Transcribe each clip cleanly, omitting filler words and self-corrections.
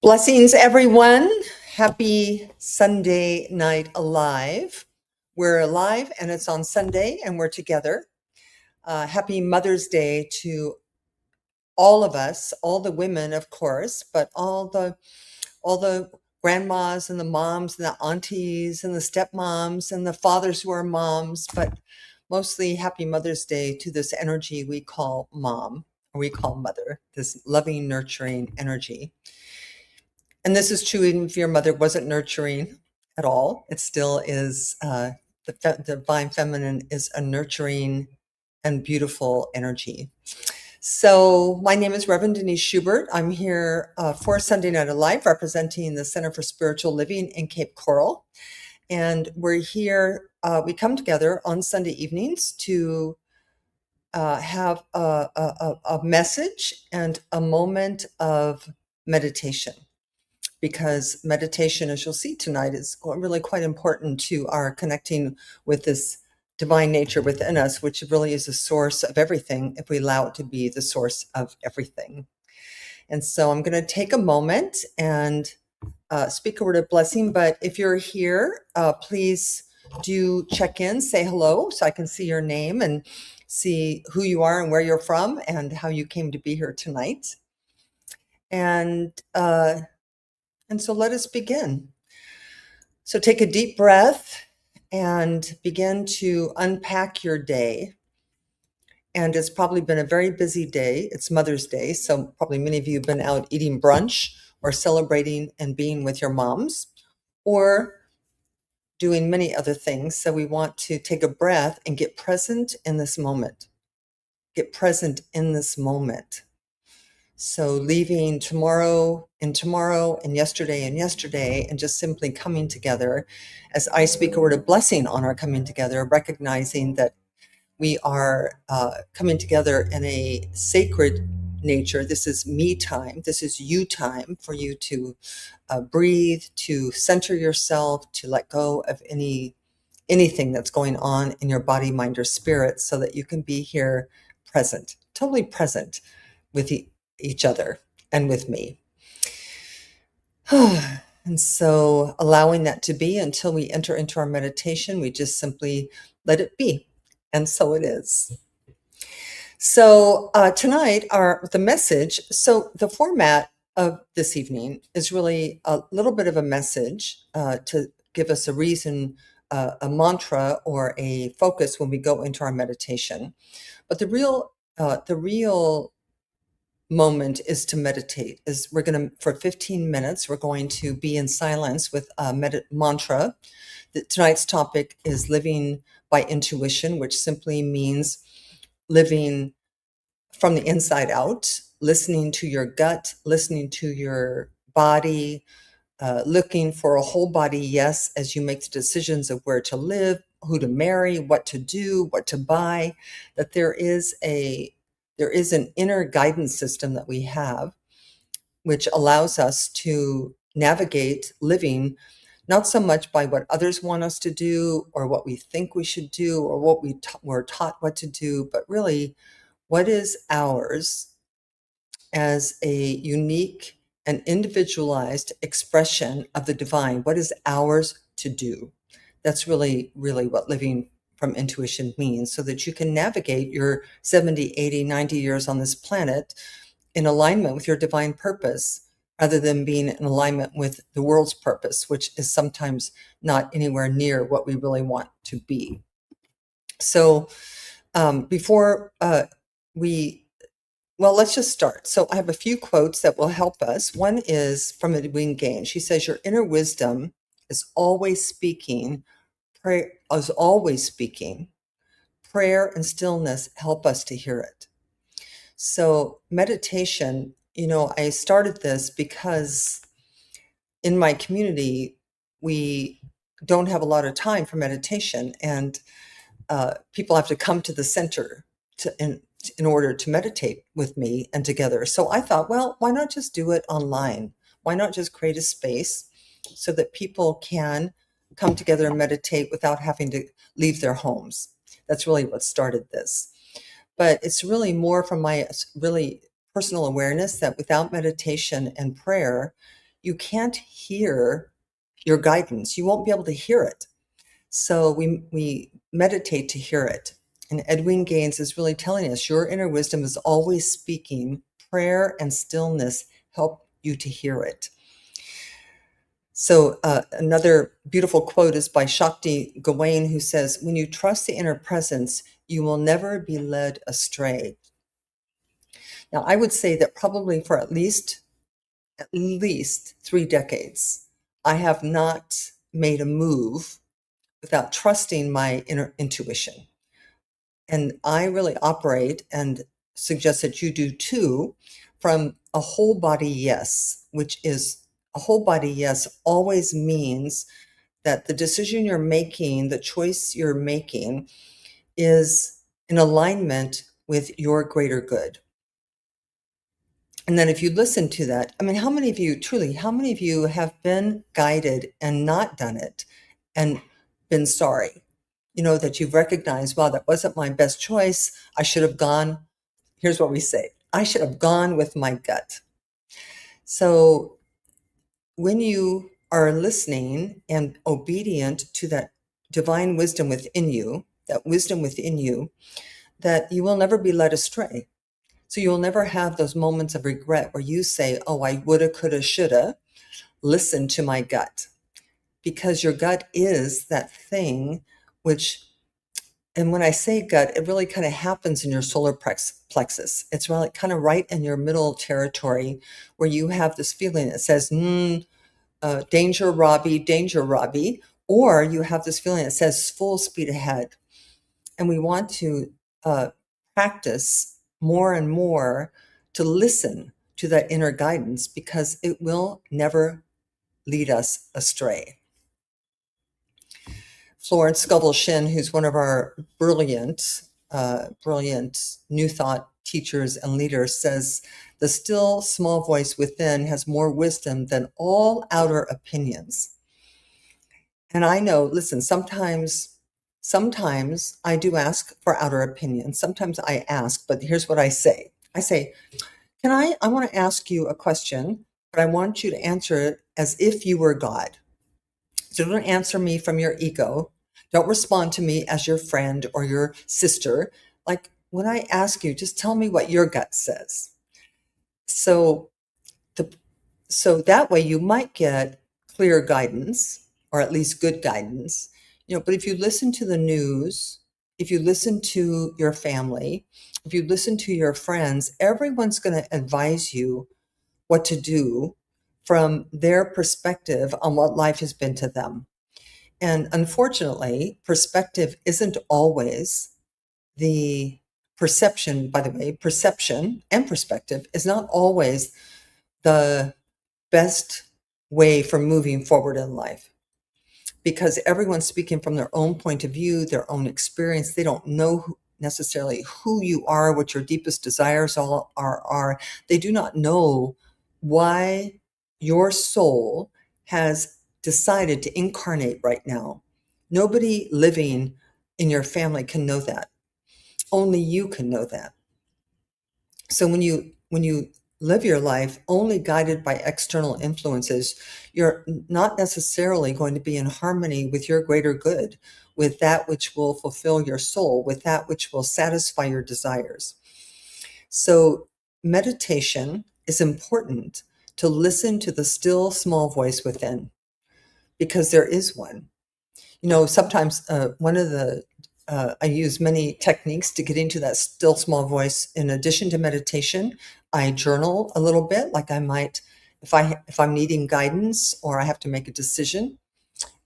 Blessings, everyone. Happy Sunday night alive. We're alive and it's on Sunday and we're together. Happy Mother's Day to all of us, all the women, of course, but all the grandmas and the moms and the aunties and the stepmoms and the fathers who are moms, but mostly happy Mother's Day to this energy we call mom, or we call mother, this loving, nurturing energy. And this is true even if your mother wasn't nurturing at all. It still is, the divine feminine is a nurturing and beautiful energy. So my name is Reverend Denise Schubert. I'm here for Sunday Night Alive, representing the Center for Spiritual Living in Cape Coral. And we're here, we come together on Sunday evenings to have a message and a moment of meditation. Because meditation, as you'll see tonight, is really quite important to our connecting with this divine nature within us, which really is the source of everything, if we allow it to be the source of everything. And so I'm going to take a moment and speak a word of blessing. But if you're here, please do check in, say hello, so I can see your name and see who you are and where you're from and how you came to be here tonight. And so let us begin. So take a deep breath and begin to unpack your day. And it's probably been a very busy day. It's Mother's Day, so probably many of you have been out eating brunch or celebrating and being with your moms or doing many other things. So we want to take a breath and get present in this moment. Get present in this moment. So leaving tomorrow and yesterday and just simply coming together as I speak a word of blessing on our coming together, recognizing that we are coming together in a sacred nature. This is me time. This is you time for you to breathe, to center yourself, to let go of anything that's going on in your body, mind, or spirit so that you can be here present, totally present with each other and with me. And so allowing that to be until we enter into our meditation, we just simply let it be. And so it is. So tonight, the message, so the format of this evening is really a little bit of a message to give us a reason, a mantra or a focus when we go into our meditation. But the real moment is to meditate. Is we're going to, for 15 minutes, we're going to be in silence with a mantra. Tonight's topic is living by intuition, which simply means living from the inside out, listening to your gut, listening to your body, looking for a whole body yes as you make the decisions of where to live, who to marry, what to do, what to buy, that there is an inner guidance system that we have, which allows us to navigate living not so much by what others want us to do or what we think we should do or what we're taught what to do, but really what is ours as a unique and individualized expression of the divine. What is ours to do? That's really, really what living from intuition means, so that you can navigate your 70, 80, 90 years on this planet in alignment with your divine purpose, rather than being in alignment with the world's purpose, which is sometimes not anywhere near what we really want to be. So before let's just start. So I have a few quotes that will help us. One is from Edwin Gain. She says, your inner wisdom is always speaking. Prayer and stillness help us to hear it. So meditation, I started this because in my community, we don't have a lot of time for meditation, and people have to come to the center in order to meditate with me and together. So I thought, well, why not just do it online? Why not just create a space so that people can come together and meditate without having to leave their homes? That's really what started this. But it's really more from my really personal awareness that without meditation and prayer, you can't hear your guidance. You won't be able to hear it. So we meditate to hear it. And Edwin Gaines is really telling us your inner wisdom is always speaking. Prayer and stillness help you to hear it. So another beautiful quote is by Shakti Gawain, who says, when you trust the inner presence, you will never be led astray. Now, I would say that probably for at least 3 decades, I have not made a move without trusting my inner intuition. And I really operate, and suggest that you do too, from a whole body yes, which is a whole body yes always means that the decision you're making, the choice you're making, is in alignment with your greater good. And then if you listen to that, I mean, how many of you have been guided and not done it and been sorry? You know, that you've recognized, wow, that wasn't my best choice. I should have gone. Here's what we say: I should have gone with my gut. So when you are listening and obedient to that divine wisdom within you, that you will never be led astray. So you'll never have those moments of regret where you say, oh, I woulda, coulda, shoulda, listen to my gut. Because your gut is that thing which, and when I say gut, it really kind of happens in your solar plexus. It's really kind of right in your middle territory where you have this feeling that says, danger, Robbie, or you have this feeling that says full speed ahead. And we want to practice more and more to listen to that inner guidance, because it will never lead us astray. Florence Scovel Shinn, who's one of our brilliant New Thought teachers and leaders, says, the still small voice within has more wisdom than all outer opinions. And I know, listen, sometimes I do ask for outer opinions. Sometimes I ask, but here's what I say. I say, I want to ask you a question, but I want you to answer it as if you were God. So don't answer me from your ego. Don't respond to me as your friend or your sister. Like, when I ask you, just tell me what your gut says. So that way you might get clear guidance, or at least good guidance. But if you listen to the news, if you listen to your family, if you listen to your friends, everyone's going to advise you what to do from their perspective on what life has been to them. And unfortunately, perspective isn't always the perception. By the way, perception and perspective is not always the best way for moving forward in life, because everyone's speaking from their own point of view, their own experience. They don't know necessarily who you are, what your deepest desires are. They do not know why your soul has decided to incarnate right now. Nobody living in your family can know that. Only you can know that. So when you live your life only guided by external influences, you're not necessarily going to be in harmony with your greater good, with that which will fulfill your soul, with that which will satisfy your desires. So meditation is important, to listen to the still small voice within, because there is one. Sometimes I use many techniques to get into that still small voice. In addition to meditation, I journal a little bit. Like, I might, if I'm needing guidance or I have to make a decision,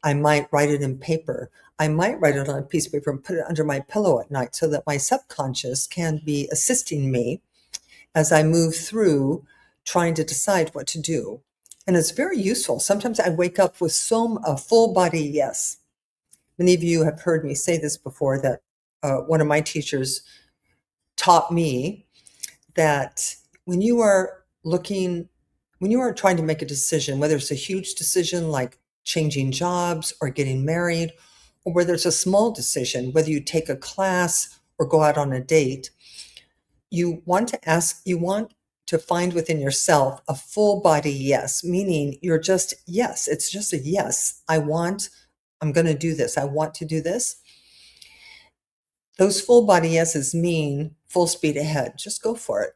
I might write it in paper. I might write it on a piece of paper and put it under my pillow at night, so that my subconscious can be assisting me as I move through trying to decide what to do. And it's very useful. Sometimes I wake up with a full body yes. Many of you have heard me say this before, that one of my teachers taught me that when you are trying to make a decision, whether it's a huge decision like changing jobs or getting married, or whether it's a small decision, whether you take a class or go out on a date, you want to find within yourself a full body yes, meaning you're just yes. It's just a yes. I'm going to do this. I want to do this. Those full body yeses mean full speed ahead. Just go for it.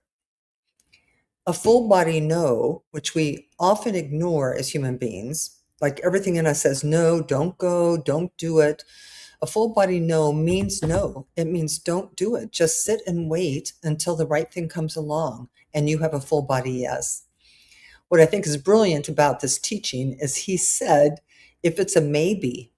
A full body no, which we often ignore as human beings, like everything in us says no, don't go, don't do it. A full body no means no. It means don't do it. Just sit and wait until the right thing comes along and you have a full body yes. What I think is brilliant about this teaching is he said, if it's a maybe,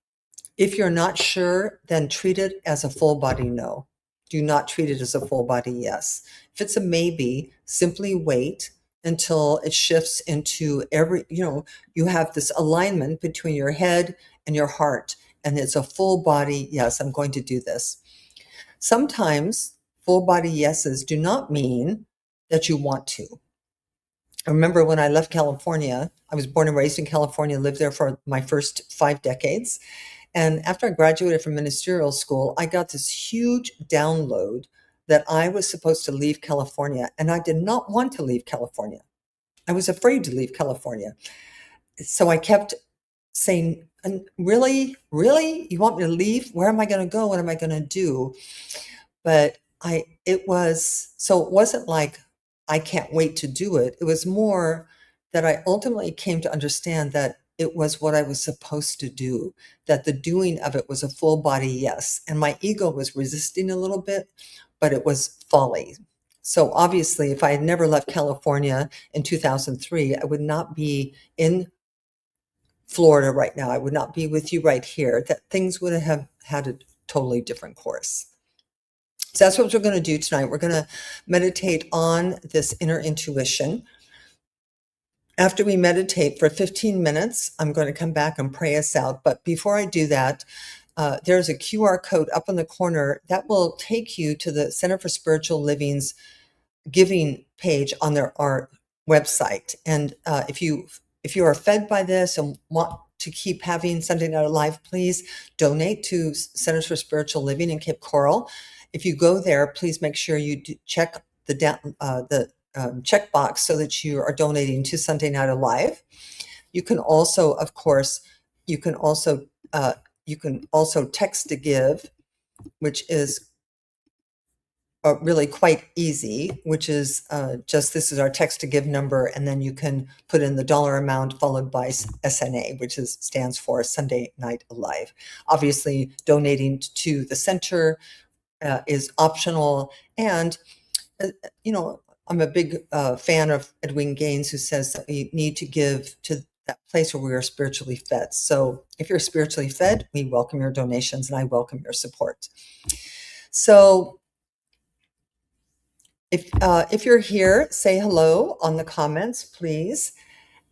if you're not sure, then treat it as a full body no. Do not treat it as a full body yes. If it's a maybe, simply wait until it shifts into you have this alignment between your head and your heart, and it's a full body yes, I'm going to do this. Sometimes full body yeses do not mean that you want to. I remember when I left California, I was born and raised in California, lived there for my first 5 decades. And after I graduated from ministerial school, I got this huge download that I was supposed to leave California. And I did not want to leave California. I was afraid to leave California. So I kept saying, really, you want me to leave? Where am I going to go? What am I going to do? But it wasn't like I can't wait to do it. It was more that I ultimately came to understand that it was what I was supposed to do, that the doing of it was a full body yes. And my ego was resisting a little bit, but it was folly. So obviously, if I had never left California in 2003, I would not be in Florida right now. I would not be with you right here. That things would have had a totally different course. So that's what we're going to do tonight. We're going to meditate on this inner intuition. After we meditate for 15 minutes, I'm going to come back and pray us out. But before I do that, there's a QR code up in the corner that will take you to the Center for Spiritual Living's giving page on our website. And if you are fed by this and want to keep having Sunday Night Alive, please donate to Centers for Spiritual Living in Cape Coral. If you go there, please make sure you check the checkbox so that you are donating to Sunday Night Alive. You can also, of course, text to give, which is really quite easy, which is this is our text to give number, and then you can put in the dollar amount followed by SNA, which stands for Sunday Night Alive. Obviously, donating to the center is optional, and I'm a big fan of Edwin Gaines, who says that we need to give to that place where we are spiritually fed. So if you're spiritually fed, we welcome your donations and I welcome your support. So if you're here, say hello on the comments, please.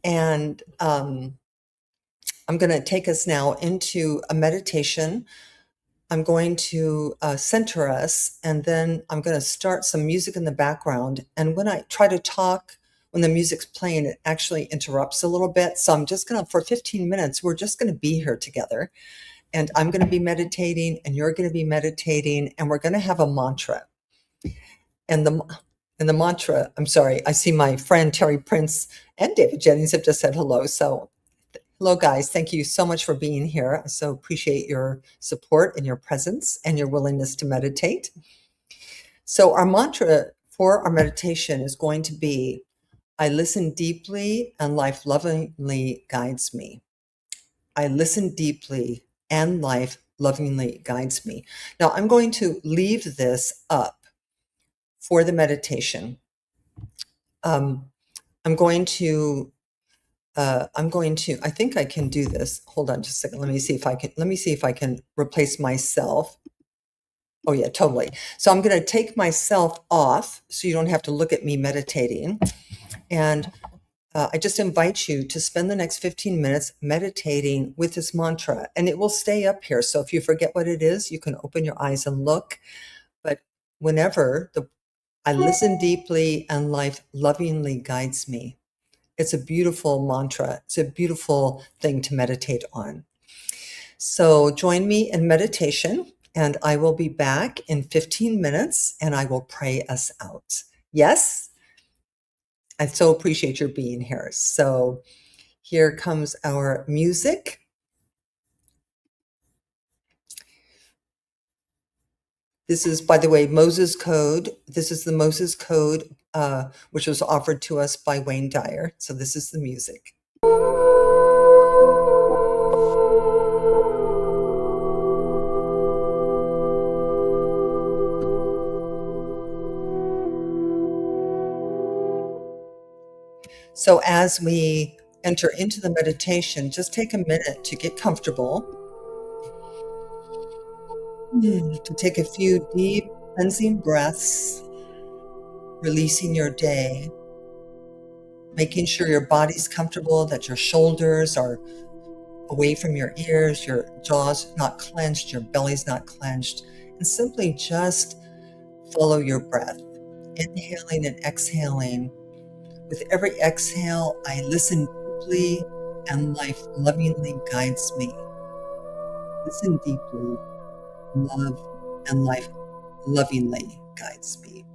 And I'm going to take us now into a meditation. I'm going to center us, and then I'm going to start some music in the background. And when I try to talk, when the music's playing, it actually interrupts a little bit. So I'm just going to, for 15 minutes, we're just going to be here together. And I'm going to be meditating, and you're going to be meditating, and we're going to have a mantra. And the mantra, I'm sorry, I see my friend Terry Prince and David Jennings have just said hello. So hello, guys. Thank you so much for being here. I so appreciate your support and your presence and your willingness to meditate. So our mantra for our meditation is going to be, I listen deeply and life lovingly guides me. I listen deeply and life lovingly guides me. Now, I'm going to leave this up for the meditation. I think I can do this. Hold on just a second. Let me see if I can replace myself. Oh yeah, totally. So I'm going to take myself off so you don't have to look at me meditating. And I just invite you to spend the next 15 minutes meditating with this mantra, and it will stay up here. So if you forget what it is, you can open your eyes and look. But whenever I listen deeply and life lovingly guides me. It's a beautiful mantra. It's a beautiful thing to meditate on. So join me in meditation, and I will be back in 15 minutes, and I will pray us out. Yes? I so appreciate your being here. So here comes our music. This is, by the way, Moses Code. This is the Moses Code, which was offered to us by Wayne Dyer. So this is the music. So as we enter into the meditation, just take a minute to get comfortable, to take a few deep cleansing breaths, releasing your day, making sure your body's comfortable, that your shoulders are away from your ears, your jaw's not clenched, your belly's not clenched, and simply just follow your breath, inhaling and exhaling. With every exhale, I listen deeply and life lovingly guides me. Listen deeply, love, and life lovingly guides me.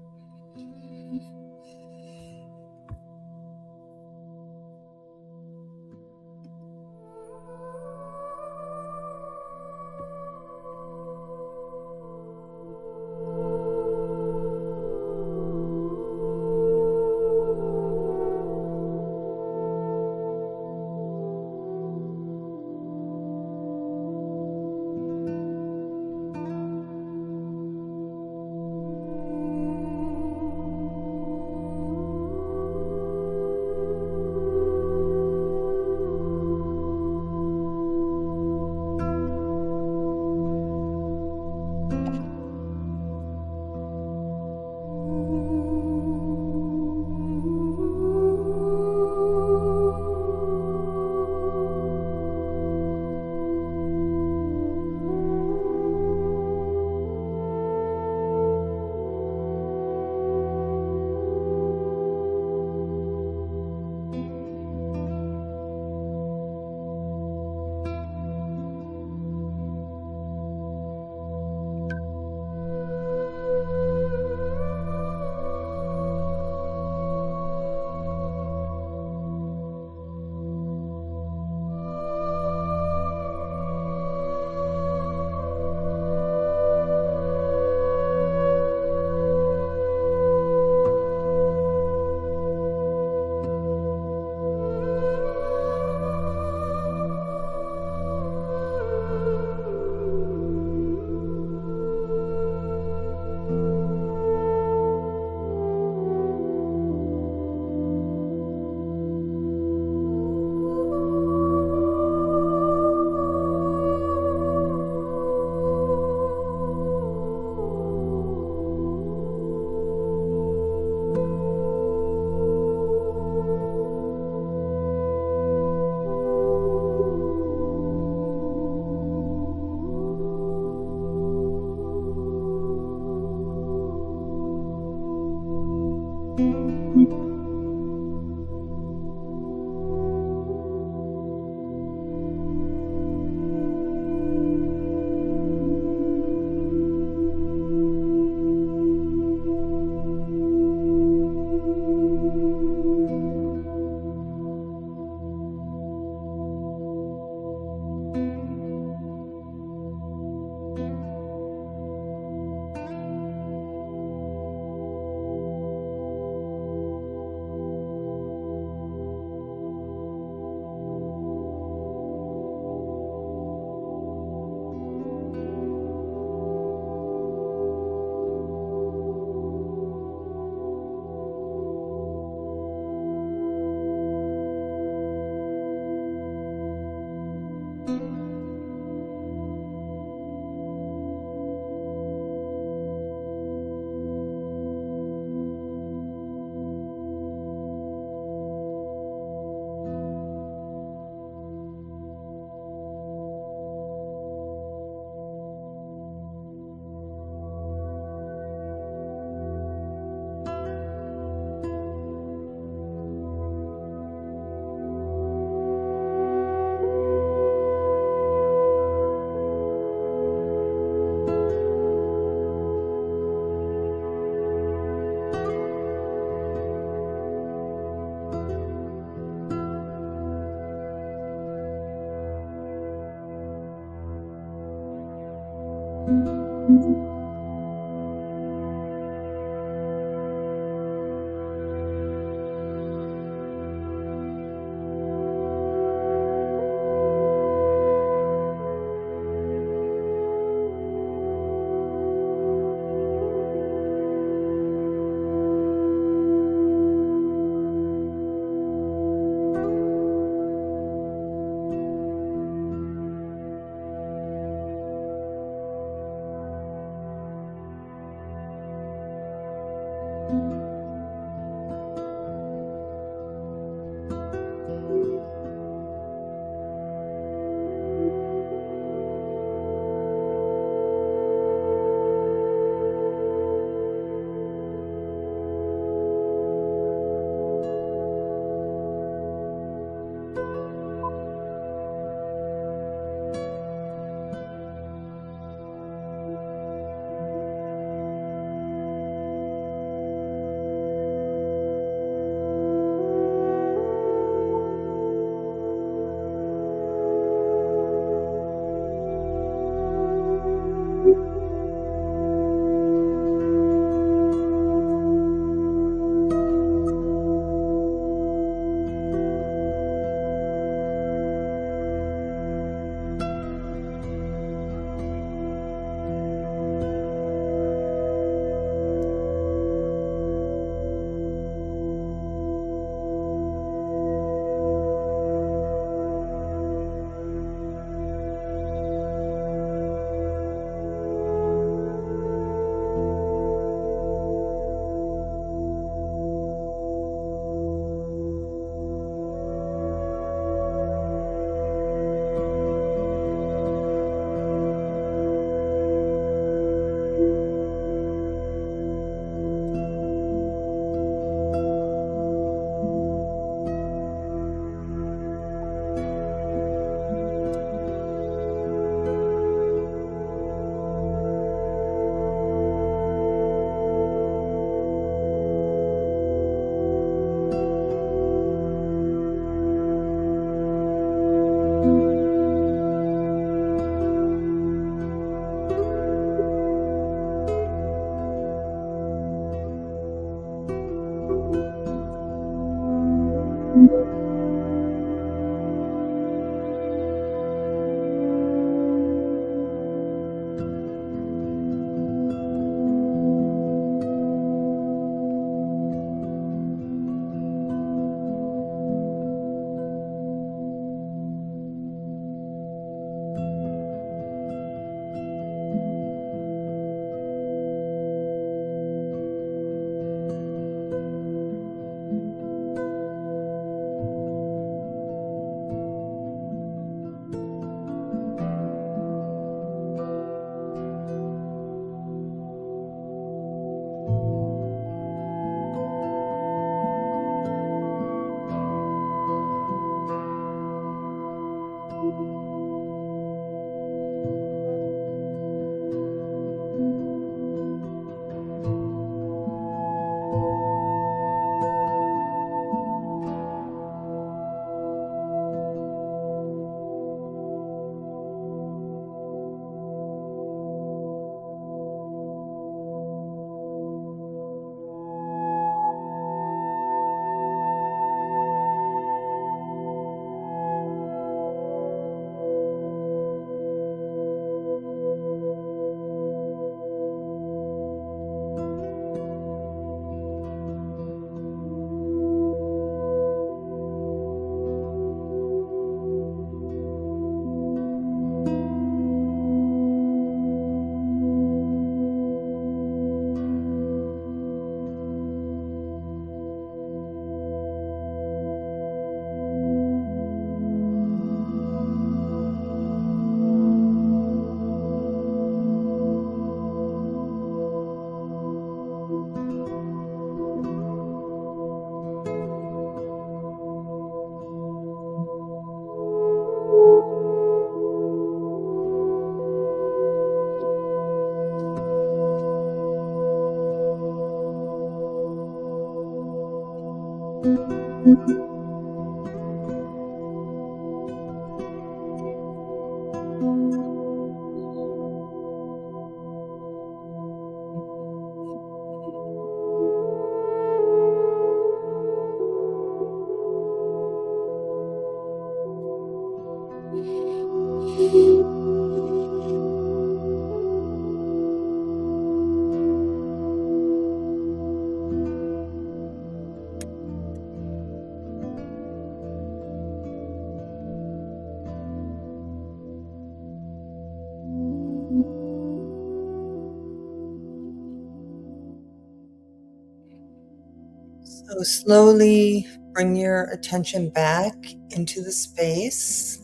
So slowly bring your attention back into the space.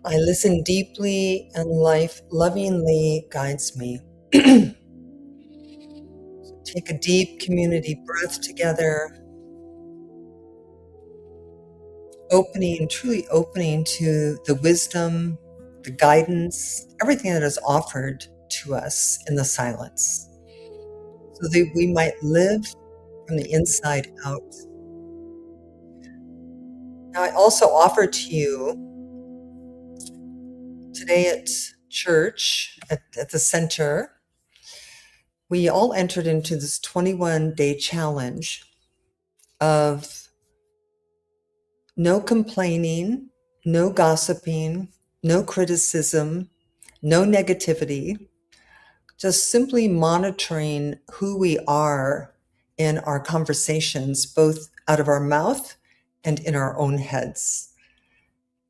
I listen deeply and life lovingly guides me. Take a deep community breath together, opening, truly opening to the wisdom, the guidance, everything that is offered to us in the silence, so that we might live from the inside out. Now, I also offer to you today at church, at the center, we all entered into this 21-day challenge of no complaining, no gossiping, no criticism, no negativity, just simply monitoring who we are in our conversations, both out of our mouth and in our own heads,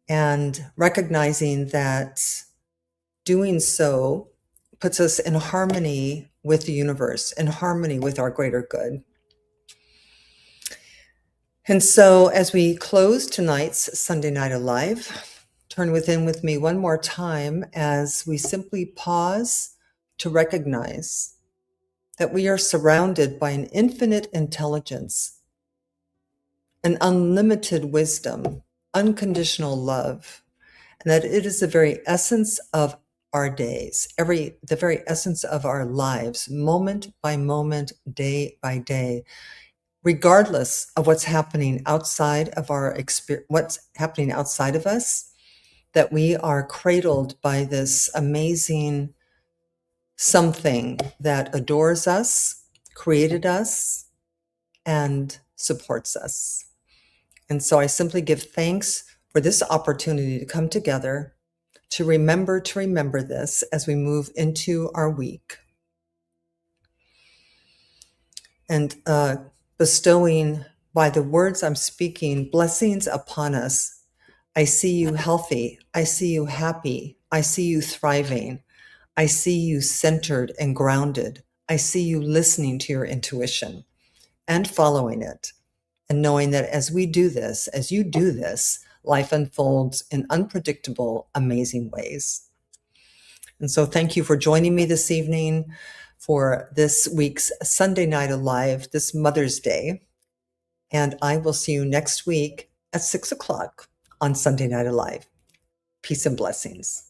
and recognizing that doing so puts us in harmony with the universe, in harmony with our greater good. And so as we close tonight's Sunday Night Alive, turn within with me one more time as we simply pause to recognize that we are surrounded by an infinite intelligence, an unlimited wisdom, unconditional love, and that it is the very essence of our days, the very essence of our lives, moment by moment, day by day, regardless of what's happening outside of our experience, what's happening outside of us, that we are cradled by this amazing something that adores us, created us, and supports us. And so I simply give thanks for this opportunity to come together to remember this as we move into our week. And bestowing by the words I'm speaking blessings upon us. I see you healthy. I see you happy. I see you thriving. I see you centered and grounded. I see you listening to your intuition and following it, and knowing that as we do this, as you do this, life unfolds in unpredictable, amazing ways. And so thank you for joining me this evening for this week's Sunday Night Alive, this Mother's Day. And I will see you next week at 6 o'clock on Sunday Night Alive. Peace and blessings.